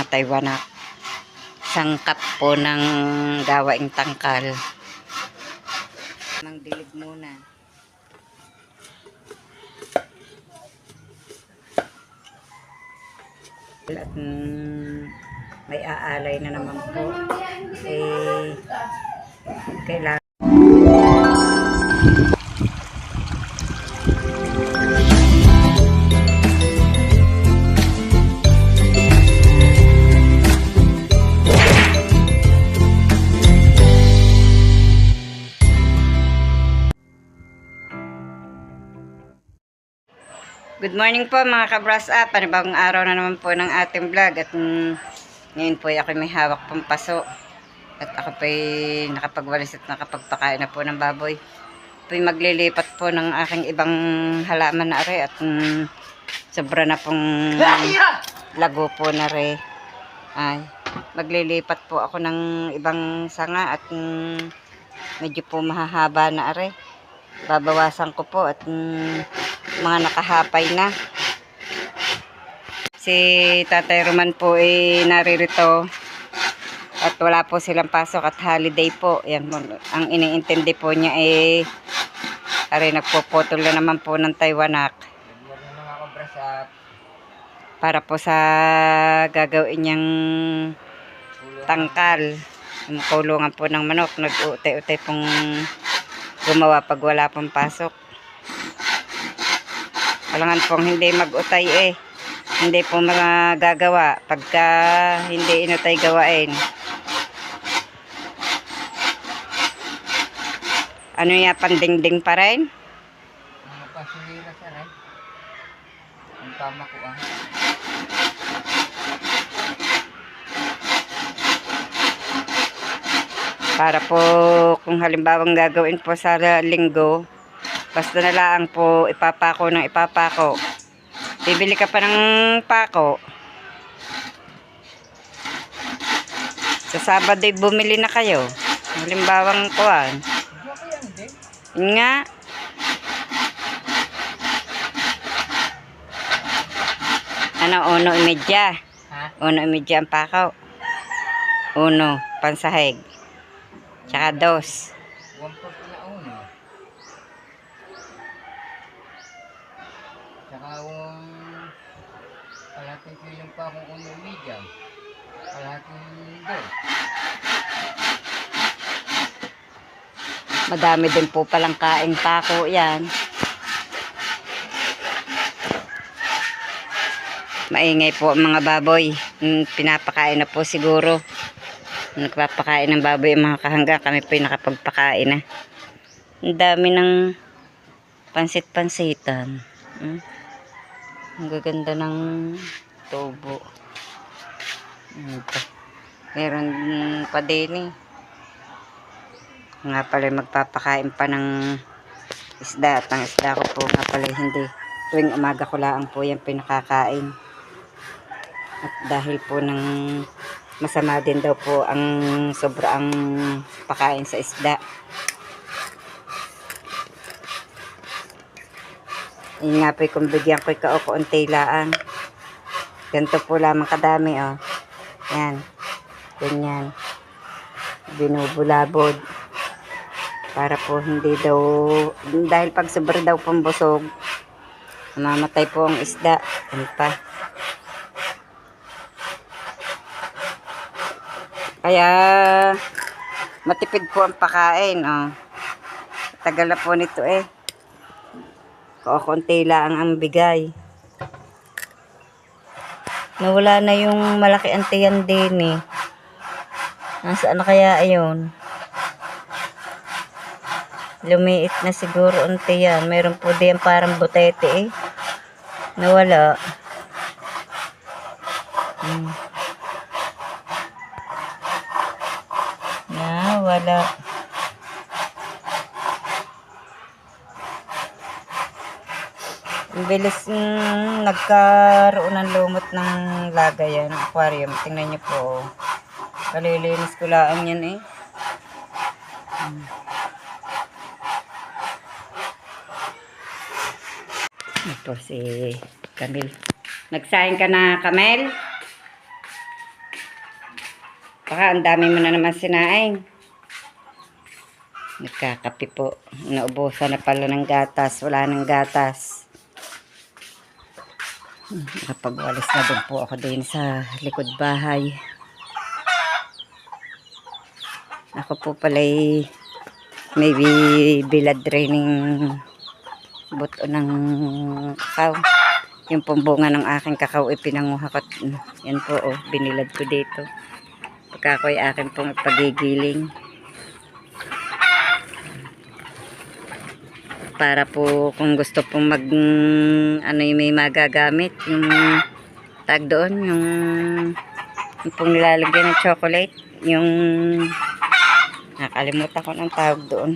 Taiwanak. Sangkap po ng gawaing tangkal. Mang dilig muna. At may aalay na naman po. Kailangan Good morning po mga ka-brush up. Panibagong araw na naman po ng ating vlog. At ngayon po ako may hawak pang paso. At ako po nakapagwalis at nakapagpakain na po ng baboy. Po maglilipat po ng aking ibang halaman na are. At sobra na pong lago po na are. Ay, maglilipat po ako ng ibang sanga. At medyo po mahahaba na are. Babawasan ko po at mga nakahapay na. Si Tatay Roman po naririto at wala po silang pasok at holiday po. Yan, ang iniintindi po niya nagpuputol na naman po ng Taiwanak para po sa gagawin niyang tangkal. Kulungan po ng manok. Nag-utay-utay pong gumawa pag wala pong pasok. Kailangan pong hindi mag-utay hindi po magagawa pagka hindi inutay gawain. Ano yan, pandingding pa rin? Mga pasulira sa rin. Ang tama ko Para po kung halimbawang gagawin po sa linggo, basta na lang po ipapako ng ipapako. Bibili ka pa ng pako. Sa Sabado bumili na kayo. Halimbawang kuwan. Nga. Ano, 1.30? Ha? 1.30 ang pako. 1, pansahig. Tsaka 2. 1.40 na uno. Tsaka kalahating kilong pa akong uno medium. Kalahating doon. Madami din po palang kaing pako yan. Maingay po ang mga baboy. Pinapakain na po siguro. Nagpapakain ng baboy ang mga kahanggang. Kami po yung nakapagpakain na. Ang dami ng pansit-pansitan. Ang gaganda ng tubo. Meron pa din nga pala magpapakain pa ng isda. At ang isda ko po nga pala hindi. Tuwing umaga ko lang po yan pinakakain. At dahil po ng masama din daw po ang sobrang pakain sa isda. Yun nga po kung bigyan ko kaunti laan. Ganito po lamang kadami Yan. Ganyan. Binubulabod. Para po hindi daw, dahil pag sobra daw pong busog, mamatay po ang isda. Yan pa. Kaya matipid po ang pakain. Tagal na po nito Kaunti lang ang bigay. Nawala na yung malaki antiyan din Nasaan na kaya ayon? Lumiit na siguro antiyan. Meron po din parang butete Nawala. Nawala. Ang bilis nagkaroon ng lumot ng lagay ng aquarium. Tingnan niyo po. Kalilinis ko lang yan Ito si Camille. Nagsahin ka na, Camille? Baka ang dami mo na naman sinaing. Nagkakape po. Naubusan na pala ng gatas. Wala ng gatas. Nakapagwalis na din po ako din sa likod bahay. Ako po pala'y may blood draining buto ng kakao. Yung pumbunga ng aking kakao ipinanguha ko. Yan po oh, binilad ko dito. Pagka ako'y akin pong pagigiling. Para po kung gusto pong ano yung may magagamit. Yung tag doon. Yung pong nilalagyan ng chocolate. Yung nakalimutan ko ng tawag doon.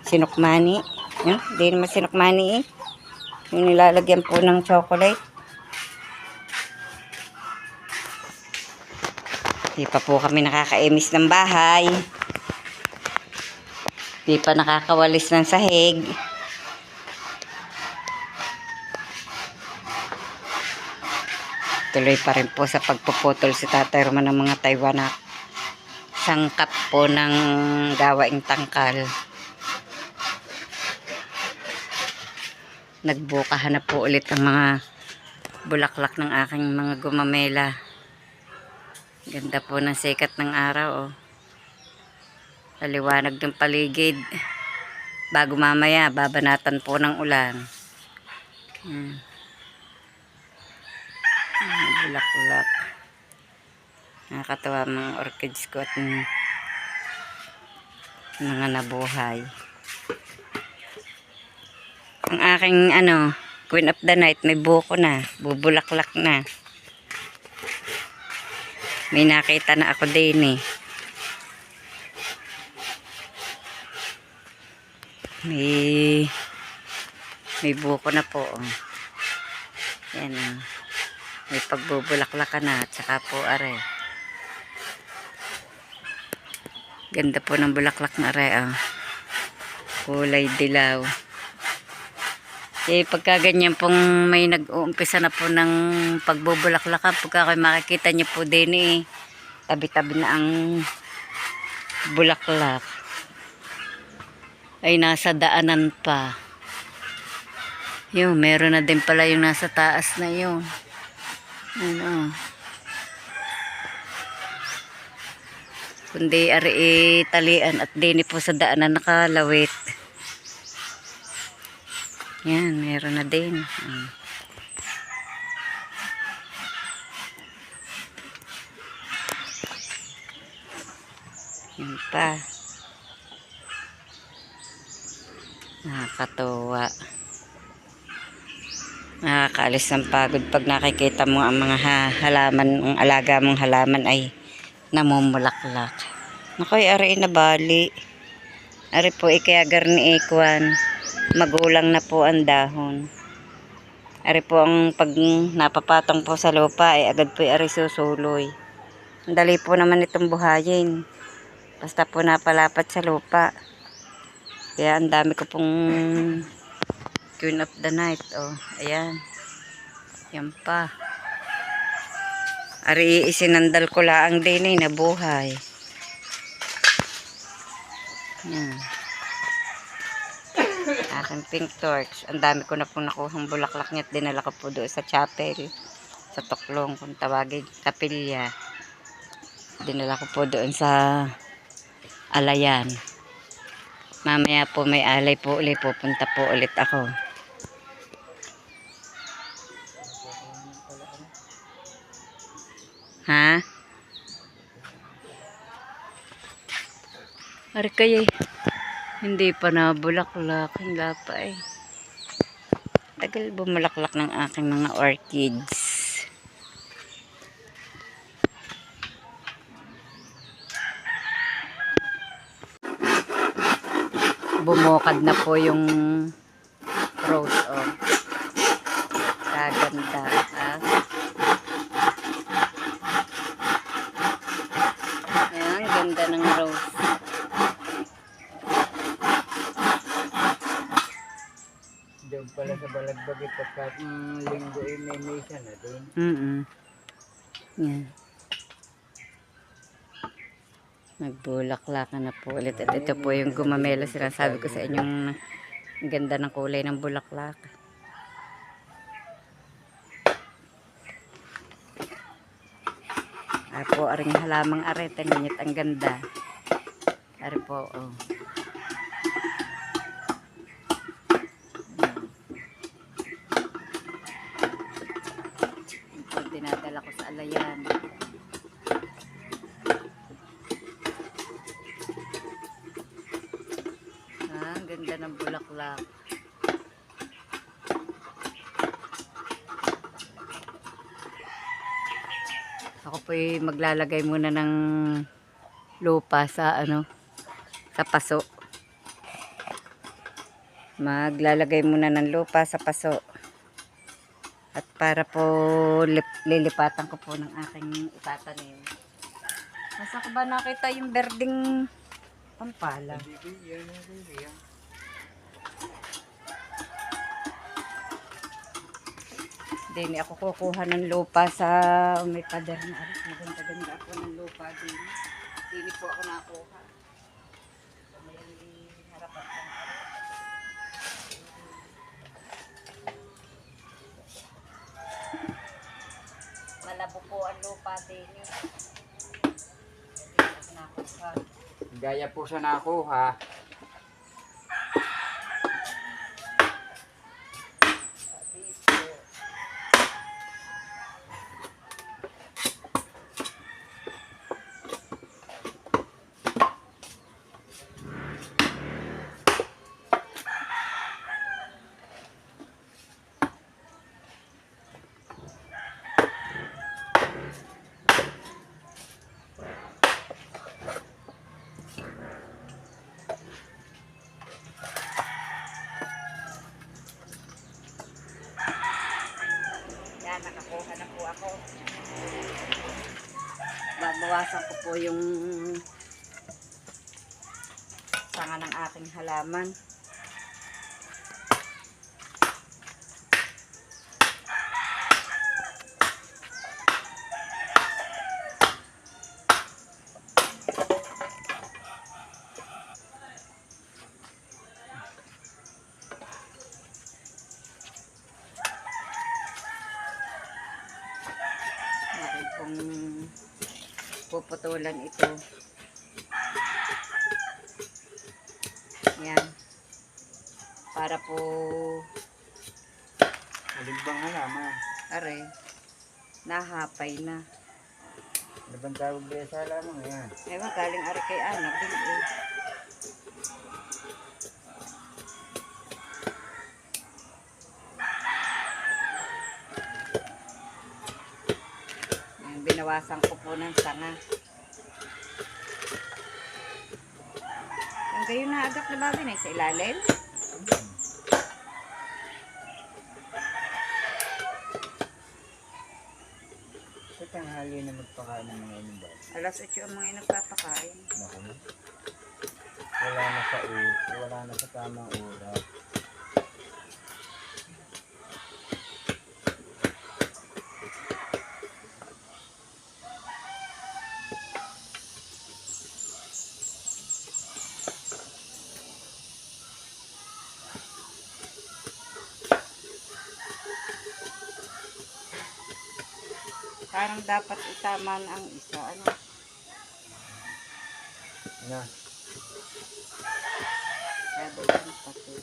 Sinukmani. Hindi naman sinukmani eh. Yung nilalagyan po ng chocolate. Di pa po kami nakakaimis ng bahay. Di pa nakakawalis ng sahig. Tuloy pa rin po sa pagpuputol si Tatay Roman ng mga Taiwanak. Sangkap po ng gawaing tangkal. Nagbukahan na po ulit ang mga bulaklak ng aking mga gumamela. Ganda po ng sikat ng araw oh. Paliwanag ng paligid. Bago mamaya babanatan po ng ulan. Bulaklak. Nakakatawa mga orchids ko at mga nabuhay. Ang aking Queen of the Night may buko na, bubulaklak na. May nakita na ako din eh. May buko na po. Yan oh. May pagbubulaklak na at saka po are. Ganda po ng bulaklak na are oh. Kulay dilaw. Eh, pagka ganyan pong may nag-uumpisa na po ng pagbubulaklakan, pagka kayo makikita nyo po din eh, tabi-tabi na ang bulaklak. Ay, nasa daanan pa. Yun, meron na din pala yung nasa taas na yun. Ano. Kundi ari talian at dini po sa daanan nakalawit. Yan, meron na din. Yan pa. Nakakatuwa. Nakakaalis ng pagod pag nakikita mo ang mga halaman, ang alaga mong halaman ay namumulaklak. Nakoy, ari na bali. Ari po, ikayagar ni Ekwan. Magulang na po ang dahon. Ari po ang pag napapatong po sa lupa ay agad po ari susuloy. Ang dali po naman itong buhayin. Basta po napalapat sa lupa. Kaya ang dami ko pong Queen of the Night. Oh, ayan. Yan pa. Ari isinandal ko laang din eh, nabuhay. Yan. Aking pink torch. Ang dami ko na pong nakuhang bulaklak niya at dinala ko po doon sa chapel. Sa Toklong kung tawagin. Kapilya. Dinala ko po doon sa Alayan. Mamaya po may alay po ulit. Pupunta po ulit ako. Ha? Ari kayo hindi pa na bulaklak. Hindi pa eh. Tagal bumulaklak ng aking mga orchids. Bumukad na po yung rose oh. Kaganda ah. Ayan, ganda ng rose. Diyan pala sa balag bagay pagkat linggo ay may misa na din. Yan. Nagbulaklakan na po ulit. At ito po yung gumamela. Sinasabi ko sa inyong ang ganda ng kulay ng bulaklak. Ari po, aring halamang arete. Ngunit ang ganda. Ari po, oh. Ito, dinadala ko sa alayan. Ang ganda ng bulaklak. Ako po'y maglalagay muna ng lupa sa sa paso. Maglalagay muna ng lupa sa paso. At para po lilipatan ko po ng aking itatanim. Nasa ko ba nakita yung berdeng pampala? Hindi ako kukuha ng lupa sa may pader na aris. Maganda-ganda ako ng lupa din. Hindi po ako nakuha. So, may harapan ko. Malabo po ang lupa din. Hindi ako nakuha. Gaya po sa nakuha. Yan, nakakuha na po ako. Babawasan ko po yung sanga ng aking halaman. Akin pong puputulan ito. Yan. Para po Alimbang halaman. are nahapay na. Ano bang tawag din sa halaman yan? Ewan, galing are kay anak din eh. Yan, binawasan ko po ng sanga. Ang gayon na agap na babi na sa ilalim. Sa tanghali na magpakain ng mga inumbal. Alas 8 ang mga nagpapakain. Naku. Wala na sa tamang oras. Parang dapat itaman ang isa. Ano? Na. Kaya doon ang paso.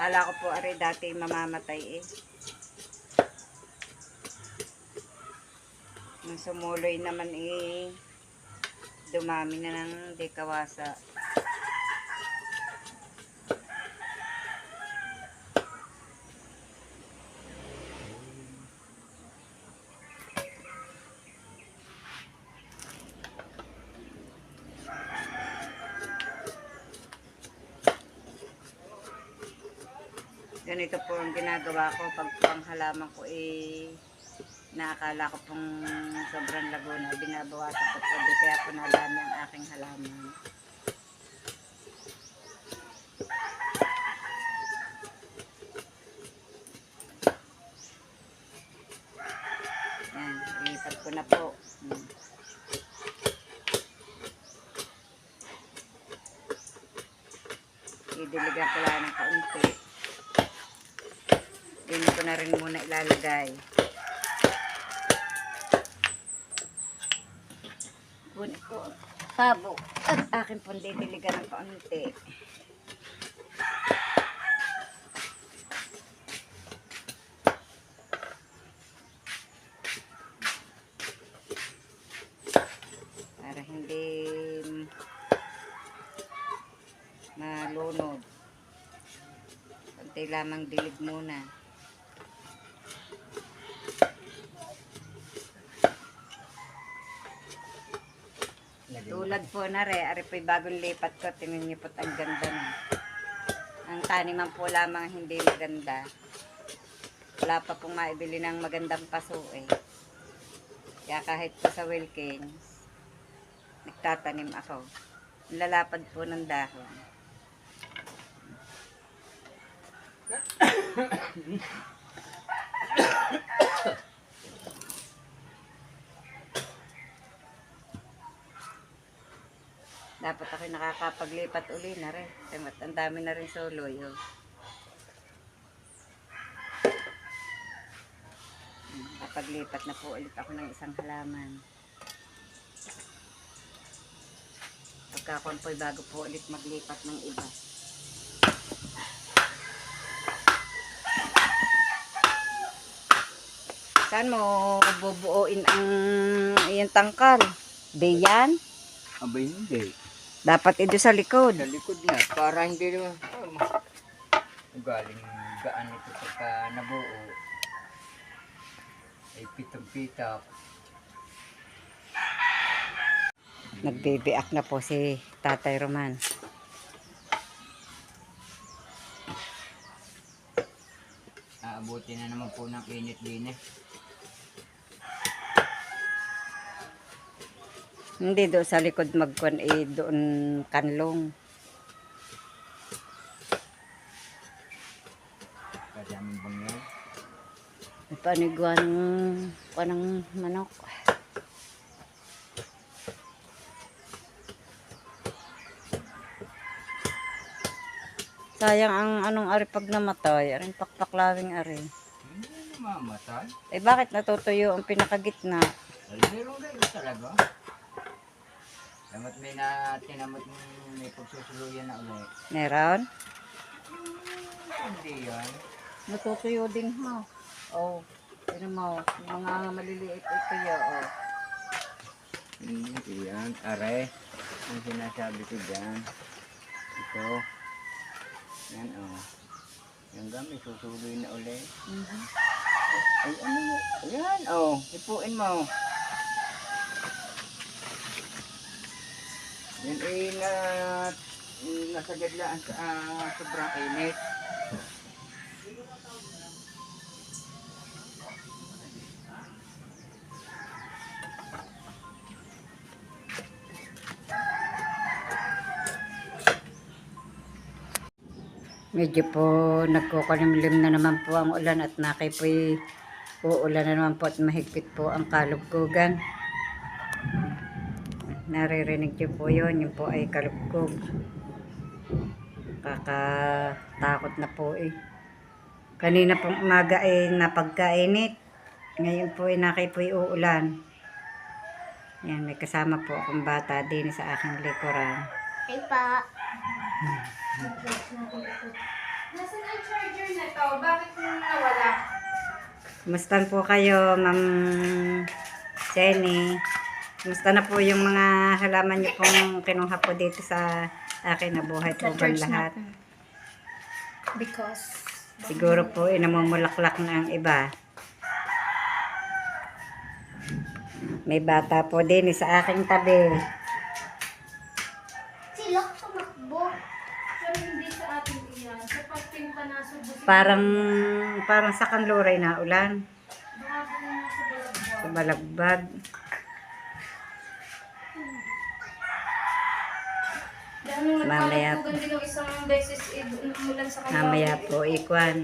Kala ko po ari dati mamamatay eh. Nung sumuloy naman eh, dumami na ng dekawasa. ganito po ang ginagawa ko pag panghalaman ko naakala ko pong sobrang laguna, binabawasan ko po, di kaya po nadami ang aking halaman. Yan, ilipat ko na po. Idiligan ko lang ng kaunti. Hindi ko na rin muna ilalagay. Kunin ko pabo at akin pong didiligan ng kaunti. Para hindi malunod. Kunti lamang dilig muna. Tulad po na ari po'y bagong lipat ko, tingnan niyo po't ang ganda na. Ang taniman po lamang hindi maganda. Wala pa pong maibili ng magandang paso eh. Kaya kahit po sa Wilkins, nagtatanim ako. Lalapad po ng dahon. Dapat ako nakakapaglipat uli na rin. Ang dami na rin soloy. Oh. Nakapaglipat na po ulit ako ng isang halaman. Pagkakuan po'y bago po ulit maglipat ng iba. Saan mo bubuuin ang iyong tangkal? Diyan? Abay, hindi. Dapat ito sa likod. Sa likod na, para hindi naman, galing gaan ito pagka nabuo. Ay pitong-pitak. Nagbibiak na po si Tatay Roman. Aabuti na naman po ng init din eh. Hindi doon sa likod magkuan doon kanlong. Kadaming bangyan. Paniguan ng manok. Sayang ang anong ari pag namatay, aring pakpaklawing ari. Hindi namamatay. Eh bakit natutuyo ang pinakagitna? Ay, meron kayo talaga. Damat may tinamot may pagsusuluyan na ulit. Meron? Hindi yan. Natutuyo din ha. Oh, ano mo, mga maliliit ito oh. Hindi yan. Are, ang sinasabi ko dyan. Ito. Yan Yan gamit, susuloy na ulit. Ay, ano yun? Ayan, hipuin mo. Yan ay nasagadlaan sa sobrang init. Medyo po nagkukulimlim na naman po ang ulan at nakay po'y uulan na naman po at mahigpit po ang kalugkugan. Naririnig niyo po yun po ay kalugkog. Kakatakot na po eh. Kanina pong umaga ay napagkainit. Ngayon po ay nakay po'y uulan. Yan, may kasama po akong bata din sa aking likuran. Hey pa. Nasaan ang charger na to? Bakit nawala? Kumusta po kayo, Ma'am Jenny? Kumusta na po yung mga halaman niyo pong kinuha po dito sa akin na buhay po ba lahat? Because Siguro po namumulaklak na ang iba. May bata po din sa aking tabi. si Lok tumakbo. Pero hindi sa atin iyan. Sa pagpinta na subos Parang sa kanluray na ulan. Baka doon na sa balagbo. Sa balagbag. Dahil nung Mamaya nagpapatugan din ng isang beses, umulan sa kanya. Mamaya po, ikwan.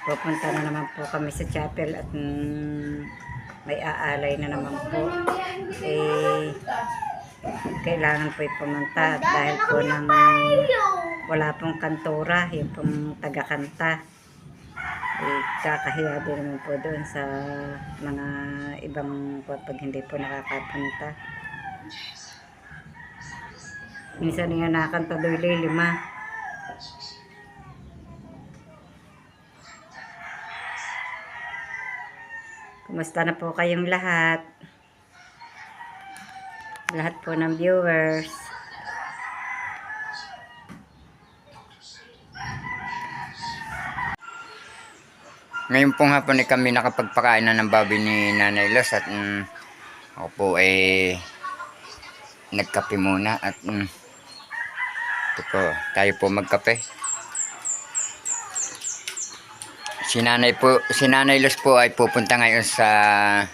Pupunta na naman po kami sa chapel at may aalay na naman po. Kailangan po pumunta at dahil po wala pong kantora, yung pong taga-kanta. Kakahiya din naman po doon sa mga ibang pag hindi po nakakapunta. Minsan nga nakakanta doon lima. Kumusta na po kayong lahat? Lahat po ng viewers. Ngayon pong hapon ay kami nakapagpakain na ng baboy ni Nanay Los at ako po ay nagkape muna at ito po, tayo po magkape. Si Nanay Los po ay pupunta ngayon sa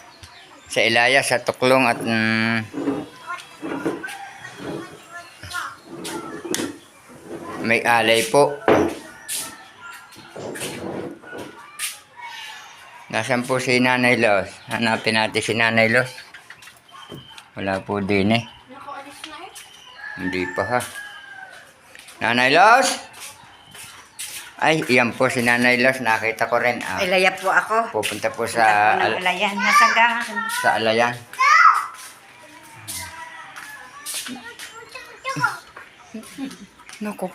Ilaya, sa Tuklong at may alay po. Nasaan po si Nanay Los? Hanapin natin si Nanay Los. Wala po din eh. Nakaalis na eh. Hindi pa ha. Nanay Los? Ay, iyan po si Nanay Los. Nakita ko rin. Ilaya po ako. Pupunta po sa Alayan. Nasangga. sa Alayan. Naku.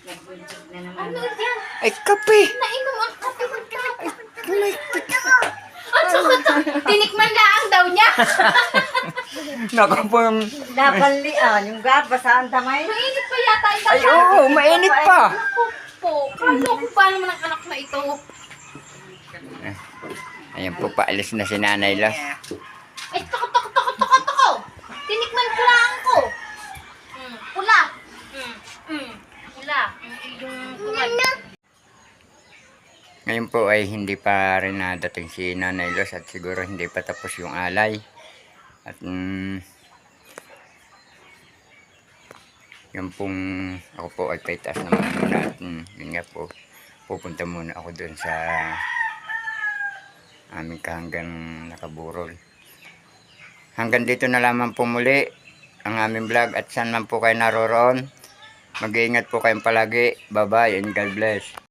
Nagbunjig na naman. Ano yan? Ay, kape! Nainom ang kape ko ka. At tinikman laang daw niya. Naku po. Napalian. Yung gaba sa andamay. Mainit pa yata ito. Ay, oo, mainit pa. Naku po. Kalo ko pa naman ang anak na ito. Ayan po, paalis na si Nanay Los. Ay, tako. Tinikman ko lang ko. Pula. Pula. Yung kulay. Ngayon po ay hindi pa rin nadating si Nanay Los at siguro hindi pa tapos yung alay. At yung pong ako po ay paitas naman muna at yun nga po, pupunta muna ako doon sa aming kahanggang Nakaburol. Hanggang dito na lamang po muli ang aming vlog at saan man po kayo naroroon. Mag-iingat po kayong palagi. Bye bye and God bless.